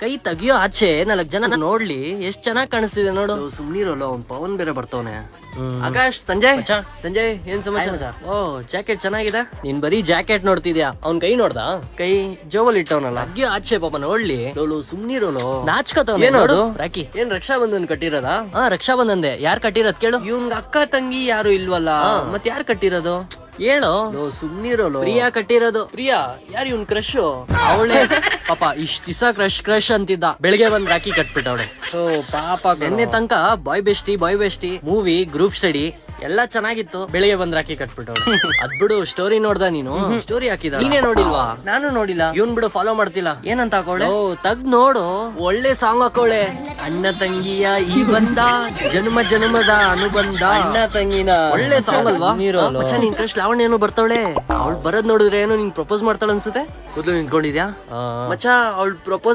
ಕೈ ತೆಗಿಯೋ ಆಚೆ 4 ಜನ ನೋಡ್ಲಿ ಎಷ್ಟ್ ಚೆನ್ನಾಗ್ ಕಾಣಿಸ್ತಿದೆ ನೋಡು. ಸುಮ್ನಿರೋಲ್ಲ, ಅವ್ನ್ ಪವನ್ ಬೇರೆ ಬರ್ತಾವನೆ. ಆಕಾಶ್, ಸಂಜಯ್ ಸಂಜಯ್ ಏನ್ ಸಮಾಚಾರ? ಓ ಜಾಕೆಟ್ ಚೆನ್ನಾಗಿದೆ. ನೀನ್ ಬರೀ ಜಾಕೆಟ್ ನೋಡ್ತಿದ್ಯಾ, ಅವ್ನ್ ಕೈ ನೋಡ್ದ? ಕೈ ಜೋಬಲ್ ಇಟ್ಟವನಲ್ಲ, ಅಗ್ಗಿಯೋ ಆಚೆ ಪಾಪ ನೋಡ್ಲಿ. ಸುಮ್ನಿರೋಲು, ನಾಚ್ಕತವ್. ಏನೋದು ರಾಕಿ? ಏನ್ ರಕ್ಷಾ ಬಂಧನ್ ಕಟ್ಟಿರೋದಾ? ರಕ್ಷಾ ಬಂಧನ್ದೆ. ಯಾರ್ ಕಟ್ಟಿರೋದ್ ಕೇಳು. ಇವ್ನ್ ಅಕ್ಕ ತಂಗಿ ಯಾರು ಇಲ್ವಲ್ಲ, ಮತ್ ಯಾರ್ ಕಟ್ಟಿರೋದು ಹೇಳು. ಸುಮ್ನಿರೋಲು. ಪ್ರಿಯಾ ಕಟ್ಟಿರೋದು. ಪ್ರಿಯಾ ಯಾರು? ಇವ್ನ್ ಕ್ರಶ್ ಅವಳೆ. ಪಾಪ ಇಷ್ಟ ದಿವಸ ಕ್ರಶ್ ಅಂತಿದ್ದ, ಬೆಳಿಗ್ಗೆ ಬಂದ್ ರಾಖಿ ಕಟ್ಬಿಟ್ಟವಳೆ. ಪಾಪ ನಿನ್ನೆ ತನಕ ಬಾಯ್ ಬೆಸ್ಟಿ ಮೂವಿ ಗ್ರೂಪ್ ಸ್ಟಡಿ ಎಲ್ಲ ಚೆನ್ನಾಗಿತ್ತು, ಬೆಳಿಗ್ಗೆ ಬಂದ್ ರಾಖಿ ಕಟ್ಬಿಟ್ಟವಳೆ. ಅದ್ ಬಿಡು, ಸ್ಟೋರಿ ನೋಡ್ದ ನೀನು? ಸ್ಟೋರಿ ಹಾಕಿದ ನೀನೇ ನೋಡಿಲ್ವಾ? ನಾನು ನೋಡಿಲ್ಲ. ಇವನ್ ಬಿಡು, ಫಾಲೋ ಮಾಡ್ತಿಲ್ಲ. ಏನಂತ ಹಾಕೋಳೆ? ತಗ್ ನೋಡು, ಒಳ್ಳೆ ಸಾಂಗ್ ಹಾಕೋಳೆ. ಅಣ್ಣ ತಂಗಿಯ ಈ ಬಂದ ಜನ್ಮ ಜನ್ಮದ ಅನುಬಂಧ. ಅಣ್ಣ ತಂಗಿನ ಒಳ್ಳೆ ಸಾಂಗ್ ಅಲ್ವಾ? ನೀನ್ ಕ್ರಶ್ ಲಾವಣ್ಯನು ಬರ್ತವಳೆ. ಅವಳು ಬರೋದ್ ನೋಡಿದ್ರೆ ಏನೋ ನಿಂಗ್ ಪ್ರಪೋಸ್ ಮಾಡ್ತಾಳ ಅನ್ಸುತ್ತೆ. ಕೂದಲು ನಿಂತ್ಕೊಂಡಿದ್ಯಾ ಮಚ್ಚ? ಅವಳು ಪ್ರಪೋಸ್